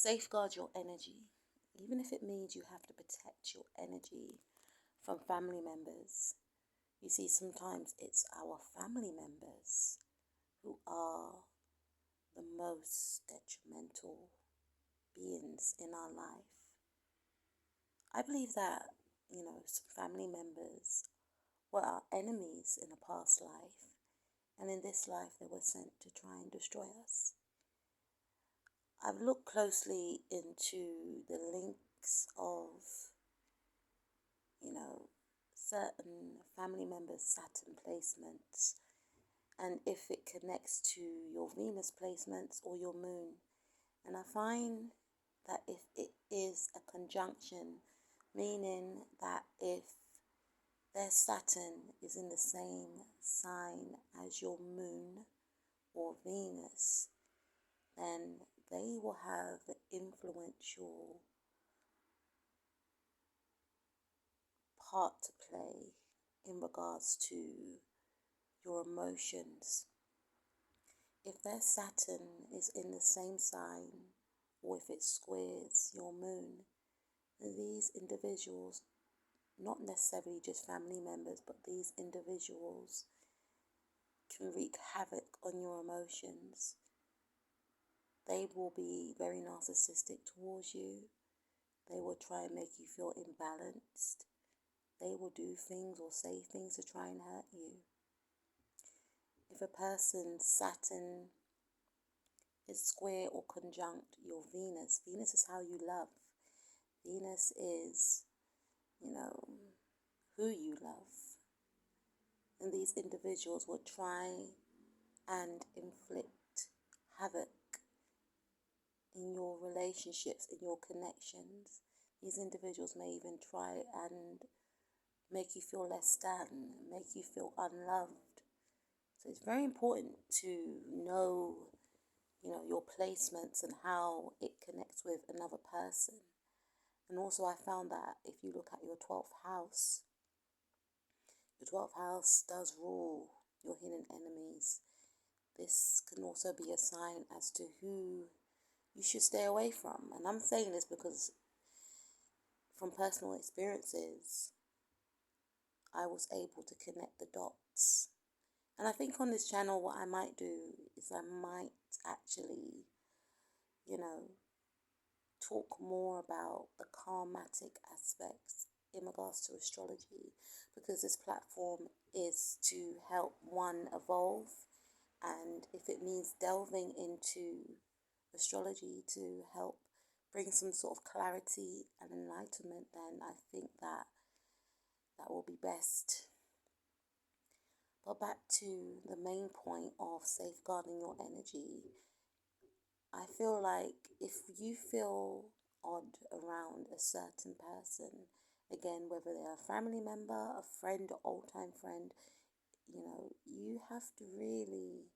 Safeguard your energy, even if it means you have to protect your energy from family members. You see, sometimes it's our family members who are the most detrimental beings in our life. I believe that, some family members were our enemies in a past life, and in this life they were sent to try and destroy us. I've looked closely into the links of, certain family members' Saturn placements, and if it connects to your Venus placements or your moon. And I find that if it is a conjunction, meaning that if their Saturn is in the same sign as your moon or Venus, then they will have influential part to play in regards to your emotions. If their Saturn is in the same sign, or if it squares your moon, these individuals, not necessarily just family members, but these individuals can wreak havoc on your emotions. They will be very narcissistic towards you. They will try and make you feel imbalanced. They will do things or say things to try and hurt you. If a person's Saturn is square or conjunct your Venus, Venus is how you love. Venus is, who you love. And these individuals will try and inflict havoc in your relationships, in your connections. These individuals may even try and make you feel less than, make you feel unloved. So it's very important to know, your placements and how it connects with another person. And also I found that if you look at your 12th house, your 12th house does rule your hidden enemies. This can also be a sign as to who you should stay away from. And I'm saying this because from personal experiences, I was able to connect the dots. And I think on this channel, what I might do is I might actually, talk more about the karmatic aspects in regards to astrology, because this platform is to help one evolve, and if it means delving into astrology to help bring some sort of clarity and enlightenment, then I think that will be best. But back to the main point of safeguarding your energy, I feel like if you feel odd around a certain person, again, whether they're a family member, a friend, an old-time friend, you have to really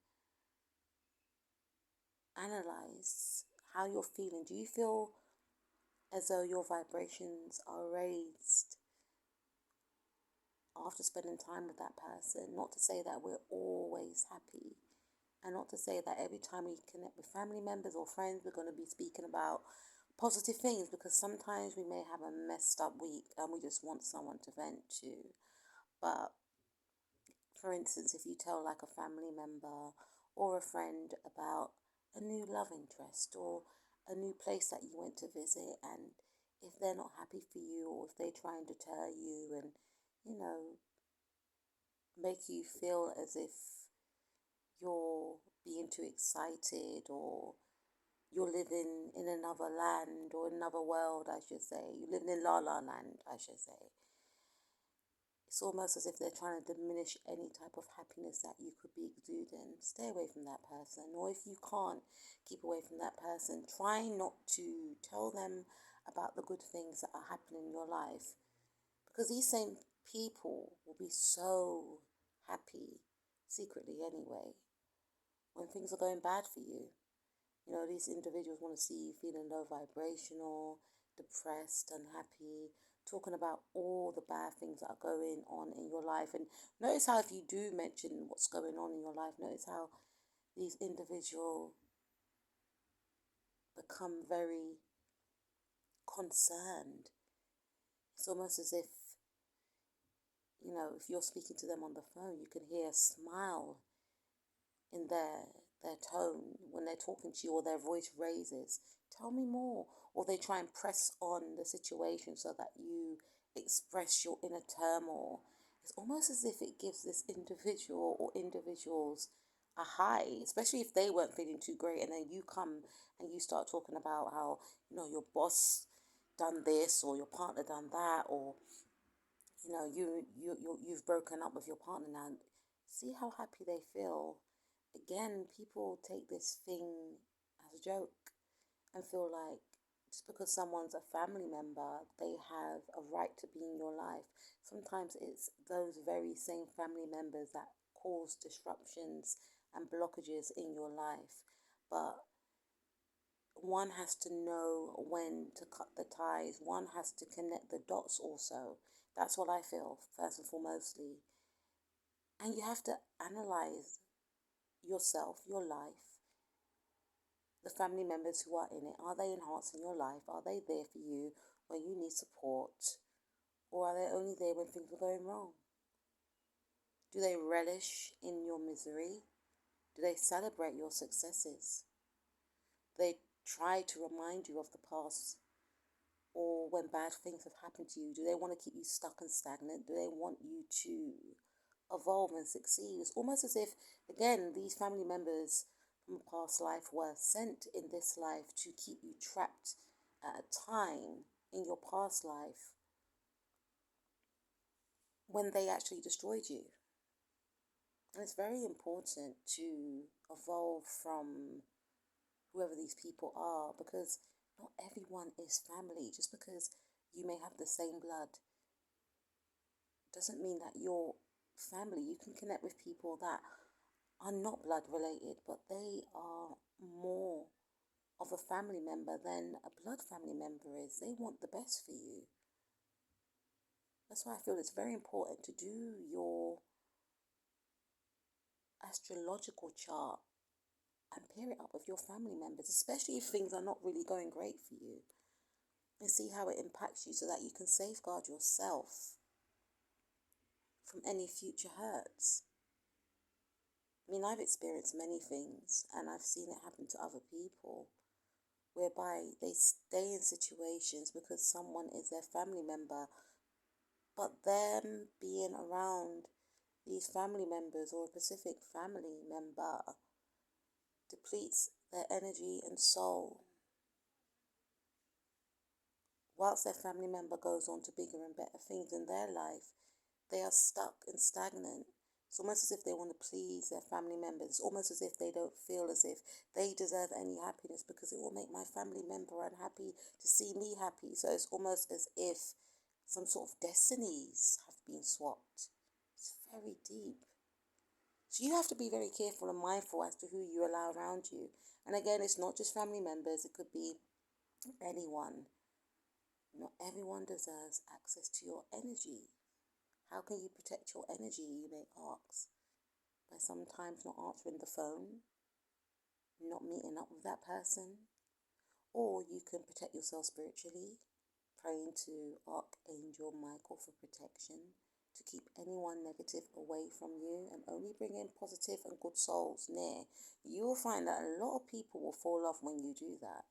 analyze how you're feeling. Do you feel as though your vibrations are raised after spending time with that person? Not to say that we're always happy, and not to say that every time we connect with family members or friends, we're going to be speaking about positive things, because sometimes we may have a messed up week and we just want someone to vent to. But for instance, if you tell like a family member or a friend about a new love interest or a new place that you went to visit, and if they're not happy for you, or if they try and deter you and, make you feel as if you're being too excited, or you're living in another land or another world, I should say. You're living in La La Land, I should say. It's almost as if they're trying to diminish any type of happiness that you could be exuding. Stay away from that person. Or if you can't keep away from that person, try not to tell them about the good things that are happening in your life. Because these same people will be so happy, secretly anyway, when things are going bad for you. These individuals want to see you feeling low vibrational, depressed, unhappy, talking about all the bad things that are going on in your life. And notice how if you do mention what's going on in your life, notice how these individual become very concerned. It's almost as if, if you're speaking to them on the phone, you can hear a smile in their tone when they're talking to you, or their voice raises. Tell me more. Or they try and press on the situation so that you express your inner turmoil. It's almost as if it gives this individual or individuals a high, especially if they weren't feeling too great, and then you come and you start talking about how, your boss done this, or your partner done that, or you've broken up with your partner now. See how happy they feel. Again, people take this thing as a joke and feel like just because someone's a family member, they have a right to be in your life. Sometimes it's those very same family members that cause disruptions and blockages in your life. But one has to know when to cut the ties. One has to connect the dots also. That's what I feel, first and foremostly. And you have to analyze yourself, your life, the family members who are in it. Are they enhancing your life? Are they there for you when you need support? Or are they only there when things are going wrong? Do they relish in your misery? Do they celebrate your successes? Do they try to remind you of the past, or when bad things have happened to you? Do they want to keep you stuck and stagnant? Do they want you to evolve and succeed? It's almost as if, again, these family members from a past life were sent in this life to keep you trapped at a time in your past life when they actually destroyed you. And it's very important to evolve from whoever these people are, because not everyone is family. Just because you may have the same blood doesn't mean that you're family. You can connect with people that are not blood related, but they are more of a family member than a blood family member is. They want the best for you. That's why I feel it's very important to do your astrological chart and pair it up with your family members, especially if things are not really going great for you, and see how it impacts you so that you can safeguard yourself from any future hurts. I mean, I've experienced many things, and I've seen it happen to other people, whereby they stay in situations because someone is their family member, but them being around these family members or a specific family member depletes their energy and soul, whilst their family member goes on to bigger and better things in their life. They are stuck and stagnant. It's almost as if they want to please their family members. It's almost as if they don't feel as if they deserve any happiness, because it will make my family member unhappy to see me happy. So it's almost as if some sort of destinies have been swapped. It's very deep. So you have to be very careful and mindful as to who you allow around you. And again, it's not just family members. It could be anyone. Not everyone deserves access to your energy. How can you protect your energy, you may ask? By sometimes not answering the phone, not meeting up with that person. Or you can protect yourself spiritually, praying to Archangel Michael for protection, to keep anyone negative away from you and only bring in positive and good souls near. You will find that a lot of people will fall off when you do that.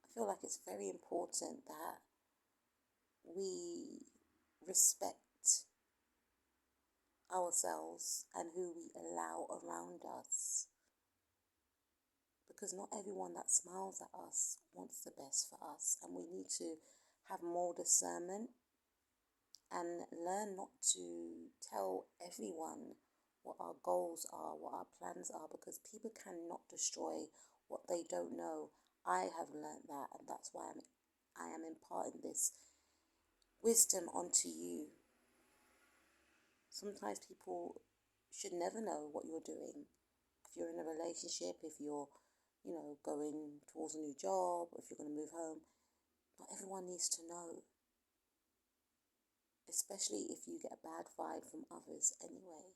I feel like it's very important that we respect ourselves and who we allow around us, because not everyone that smiles at us wants the best for us, and we need to have more discernment and learn not to tell everyone what our goals are, what our plans are, because people cannot destroy what they don't know. I have learned that, and that's why I am imparting this wisdom onto you. Sometimes people should never know what you're doing. If you're in a relationship, if you're, going towards a new job, if you're going to move home, not everyone needs to know. Especially if you get a bad vibe from others anyway.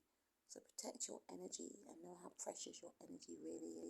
So protect your energy and know how precious your energy really is.